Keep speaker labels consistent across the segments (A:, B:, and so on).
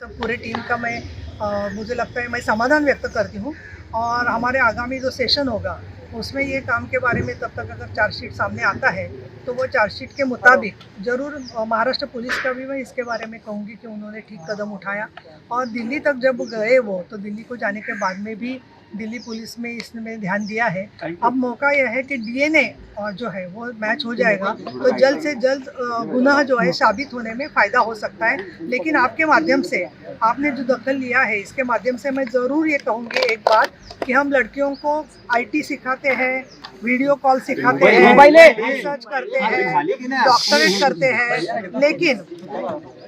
A: सब पूरे टीम का मैं मुझे लगता है मैं समाधान व्यक्त करती हूँ और हमारे आगामी जो सेशन होगा उसमें ये काम के बारे में तब तक अगर चार्जशीट सामने आता है तो वो चार्जशीट के मुताबिक ज़रूर महाराष्ट्र पुलिस का भी मैं इसके बारे में कहूँगी कि उन्होंने ठीक कदम उठाया और दिल्ली तक जब गए वो तो दिल्ली को जाने के बाद में भी दिल्ली पुलिस में इसमें ध्यान दिया है। अब मौका यह है कि डीएनए जो है वो मैच हो जाएगा तो जल्द से जल्द गुनाह जो है साबित होने में फ़ायदा हो सकता है। लेकिन आपके माध्यम से आपने जो दखल लिया है इसके माध्यम से मैं ज़रूर ये कहूँगी एक बात कि हम लड़कियों को आईटी सिखाते हैं, वीडियो कॉल सिखाते हैं, रिसर्च करते हैं, डॉक्टरेट करते हैं, लेकिन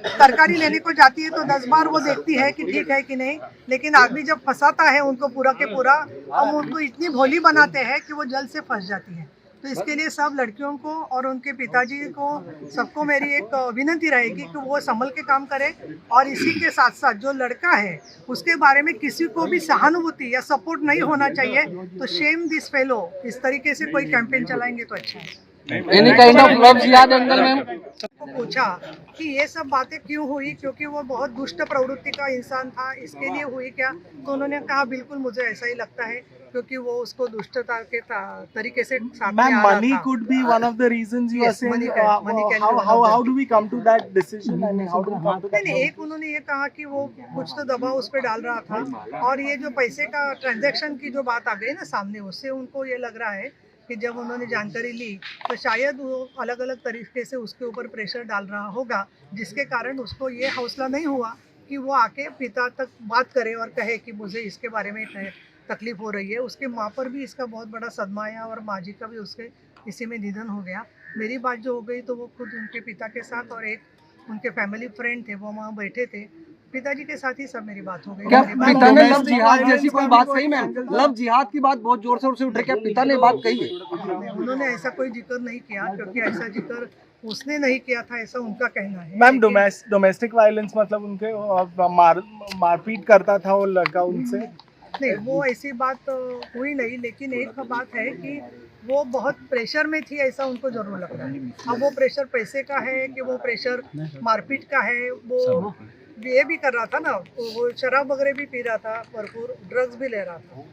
A: तरकारी लेने को जाती है तो 10 बार वो देखती है कि ठीक है कि नहीं, लेकिन आदमी जब फंसाता है उनको पूरा के पूरा हम उनको इतनी भोली बनाते हैं कि वो जल्द से फंस जाती है। तो इसके लिए सब लड़कियों को और उनके पिताजी को सबको मेरी एक विनती रहेगी कि वो संभल के काम करें और इसी के साथ साथ जो लड़का है उसके बारे में किसी को भी सहानुभूति या सपोर्ट नहीं होना चाहिए। तो शेम दिस फेलो, इस तरीके से कोई कैंपेन चलाएंगे तो अच्छा है।
B: एनी काइंड ऑफ लव जिहाद एंगल में
A: पूछा कि ये सब बातें क्यों हुई, क्योंकि वो बहुत दुष्ट प्रवृत्ति का इंसान था, इसके लिए हुई क्या? तो उन्होंने कहा बिल्कुल मुझे ऐसा ही लगता है क्योंकि वो उसको दुष्टता के तरीके से सामने आ रहा था।
C: Money could be one of the reasons you are saying. How do we come to that decision? I mean, how do we come to that?
A: नहीं, एक उन्होंने ये कहा कि वो कुछ तो दबाव उस पर डाल रहा था और ये जो पैसे का ट्रांजैक्शन की जो बात आ गई ना सामने, उससे उनको ये लग रहा है कि जब उन्होंने जानकारी ली तो शायद वो अलग अलग तरीके से उसके ऊपर प्रेशर डाल रहा होगा, जिसके कारण उसको ये हौसला नहीं हुआ कि वो आके पिता तक बात करे और कहे कि मुझे इसके बारे में तकलीफ हो रही है। उसके माँ पर भी इसका बहुत बड़ा सदमा आया और माँ जी का भी उसके इसी में निधन हो गया। मेरी बात जो हो गई तो वो खुद उनके पिता के साथ और एक उनके फैमिली फ्रेंड थे वो वहाँ बैठे थे, पिताजी के साथ ही सब मेरी बात हो गई।
B: क्या पिता ने लव जिहाद जैसी कोई बात कही? मैम, लव जिहाद की बात बहुत जोर शोर से उठ रही है, क्या पिता ने बात कही है?
A: उन्होंने ऐसा कोई जिक्र नहीं किया क्योंकि ऐसा जिक्र उसने नहीं किया था, ऐसा उनका कहना है।
C: मैम, डोमेस्टिक वायलेंस मतलब उनके मारपीट करता था वो लड़का उनसे?
A: नहीं, वो ऐसी बात हुई नहीं, लेकिन एक बात है कि वो बहुत प्रेशर में थी, ऐसा उनको जरूर लग रहा है। अब वो प्रेशर पैसे का है कि वो प्रेशर मारपीट का है, वो ये भी कर रहा था ना, वो शराब वगैरह भी पी रहा था, भरपूर ड्रग्स भी ले रहा था,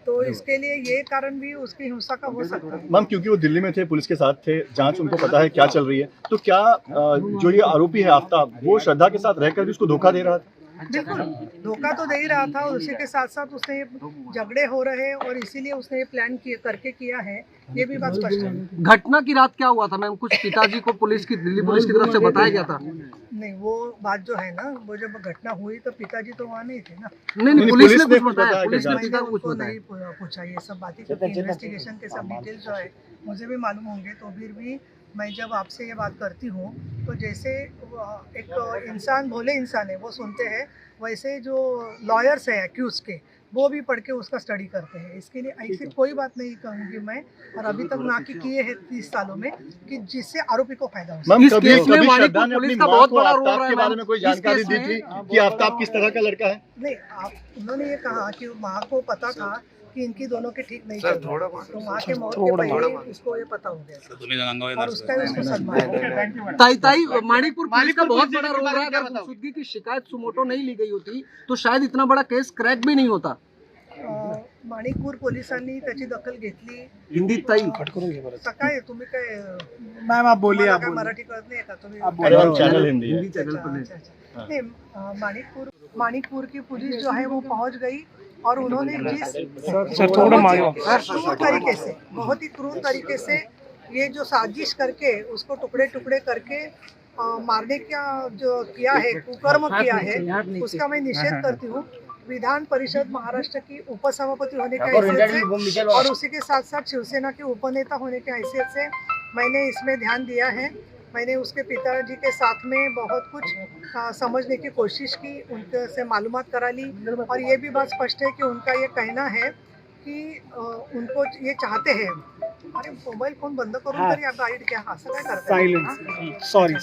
A: तो इसके लिए ये कारण भी उसकी हिंसा का हो सकता है।
D: मैम, क्योंकि वो दिल्ली में थे, पुलिस के साथ थे, जांच उनको पता है क्या चल रही है, तो क्या जो ये आरोपी है आफ्ताब, वो श्रद्धा के साथ रहकर भी उसको धोखा दे रहा था?
A: बिल्कुल धोखा तो दे ही रहा था और उसी के साथ साथ उसने झगड़े हो रहे और इसीलिए उसने ये प्लान करके किया है, ये भी बात स्पष्ट है।
B: घटना की रात क्या हुआ था मैम? कुछ पिताजी को पुलिस की, दिल्ली पुलिस की तरफ से बताया गया था?
A: नहीं, वो बात जो है ना, वो जब घटना हुई तो पिताजी तो वहाँ नहीं थे ना।
B: नहीं, पुलिस ने कुछ बताया, पुलिस ने पिता को कुछ
A: नहीं पूछा ये सब बातें, क्योंकि इन्वेस्टिगेशन के सब डिटेल्स जो है मुझे भी मालूम होंगे। तो फिर भी मैं जब आपसे ये बात करती हूँ तो जैसे एक इंसान, भोले इंसान है, वो सुनते हैं, वैसे जो लॉयर्स हैं एक्यूज के, वो भी पढ़ के उसका स्टडी करते हैं। इसके लिए ऐसी कोई बात नहीं कहूँगी मैं, और अभी तक ना की किए हैं 30 सालों में कि जिससे आरोपी को फायदा हो।
B: इस केस में माणिकपुर पुलिस का बहुत बड़ा रोल रहा है।
D: के बारे में कोई जानकारी दी थी कि आफ्ताब किस तरह का लड़का है?
A: नहीं, उन्होंने ये कहा कि माँ को पता था कि इनकी दोनों के ठीक नहीं चल रहा, तो माँ के मौत के पहले उसको ये पता हो गया और उसका उसको सन्मान।
B: ताई माणिकपुर पुलिस का बहुत बड़ा रोल रहा है। अगर गुमशुदगी की शिकायत सुमोटो नहीं ली गई होती तो शायद इतना बड़ा केस क्रैक भी नहीं होता।
A: माणिकपूर पोलिसांनी त्याची दखल घेतली।
B: हिंदी ताई
A: काय तुम्ही काय
C: मैम आप बोलिए, आप
A: मराठी कळत नाही का तुम्ही?
D: चैनल हिंदी है।
B: चैनल पर
A: नहीं, माणिकपुर की पुलिस जो है वो पहुंच गई और उन्होंने जिस क्रूर तरीके से, बहुत ही क्रूर तरीके से ये जो साजिश करके उसको टुकड़े टुकड़े करके मारने का जो किया है, कुकर्म किया है, उसका मैं निषेध करती हूँ। विधान परिषद महाराष्ट्र की उपसभापति होने के हैसियत से और उसी के साथ साथ शिवसेना के उपनेता होने के हैसियत से मैंने इसमें ध्यान दिया है। मैंने उसके पिताजी के साथ में बहुत कुछ समझने की कोशिश की, उनके से मालूमात करा ली और ये भी बात स्पष्ट है कि उनका ये कहना है कि उनको ये चाहते हैं। अरे मोबाईल फोन बंद करून तरी गाईड घ्या, असं काय करतात? सॉरी।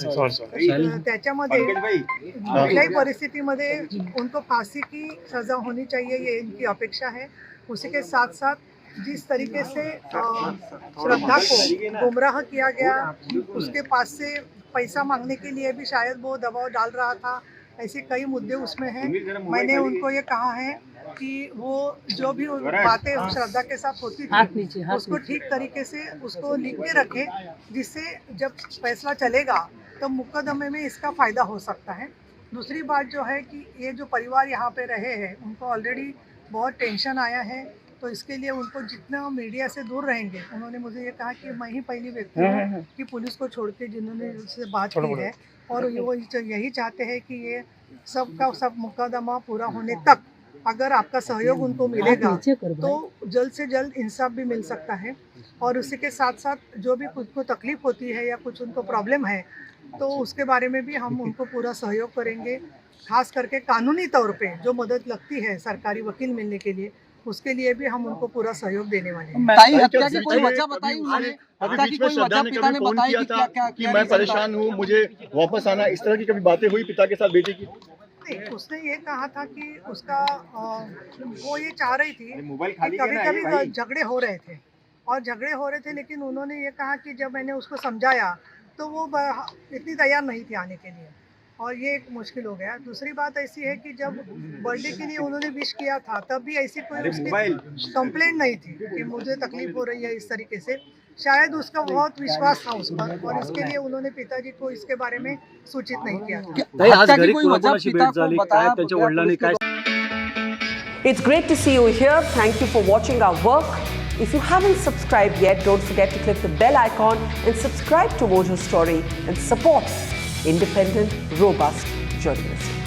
A: त्याच्यामध्ये कुठल्याही परिस्थितीमध्ये उनको फांसी की सजा होनी चाहिए, ये इनकी अपेक्षा है। उसी के साथ साथ जिस तरीके से श्रद्धा को गुमराह किया गया, उसके पास से पैसा मांगने के लिए भी शायद वो दबाव डाल रहा था, ऐसे कई मुद्दे उसमें हैं। मैंने उनको ये कहा है कि वो जो भी बातें श्रद्धा के साथ होती थी उसको ठीक तरीके से उसको लिख के रखें, जिससे जब फैसला चलेगा तो मुकदमे में इसका फ़ायदा हो सकता है। दूसरी बात जो है कि ये जो परिवार यहाँ पे रहे हैं उनको ऑलरेडी बहुत टेंशन आया है, तो इसके लिए उनको जितना मीडिया से दूर रहेंगे, उन्होंने मुझे ये कहा कि मैं ही पहली व्यक्ति हूँ कि पुलिस को छोड़ के जिन्होंने उससे बात की है, और वो यही चाहते हैं कि ये सब का सब मुकदमा पूरा होने तक अगर आपका सहयोग उनको मिलेगा तो जल्द से जल्द इंसाफ भी मिल सकता है। और उसी के साथ साथ जो भी कुछ को तकलीफ होती है या कुछ उनको प्रॉब्लम है तो उसके बारे में भी हम उनको पूरा सहयोग करेंगे। खास करके कानूनी तौर पे जो मदद लगती है सरकारी वकील मिलने के लिए, उसके लिए भी हम उनको पूरा सहयोग देने वाले हैं।
B: ताई, हत्या की कोई वजह बताई उन्होंने? हत्या की कोई वजह पिता ने बताई कि क्या
D: कि मैं परेशान हूँ, मुझे वापस आना, इस तरह की कभी बातें हुई पिता के साथ बेटे की?
A: नहीं, उसने ये कहा था कि उसका वो ये चाह रही थी कि कभी कभी झगड़े हो रहे थे लेकिन उन्होंने ये कहा कि जब मैंने उसको समझाया तो वो इतनी तैयार नहीं थी आने के लिए, और ये एक मुश्किल हो गया। दूसरी बात ऐसी है कि जब बर्थडे के लिए उन्होंने विश किया था तब भी ऐसी कोई उसकी कंप्लेंट नहीं थी कि मुझे तकलीफ हो रही है इस तरीके से। शायद उसका बहुत विश्वास था उस पर, और इसके लिए उन्होंने पिताजी को इसके बारे में सूचित नहीं किया था।
B: हत्या की कोई वजह पिता को बताया त्यांच्या वडिलांनी काय?
E: It's great to see you here. Thank you for watching our work. If you haven't subscribed yet, don't forget to click the bell icon and subscribe to Mojo Story and support independent, robust journalism.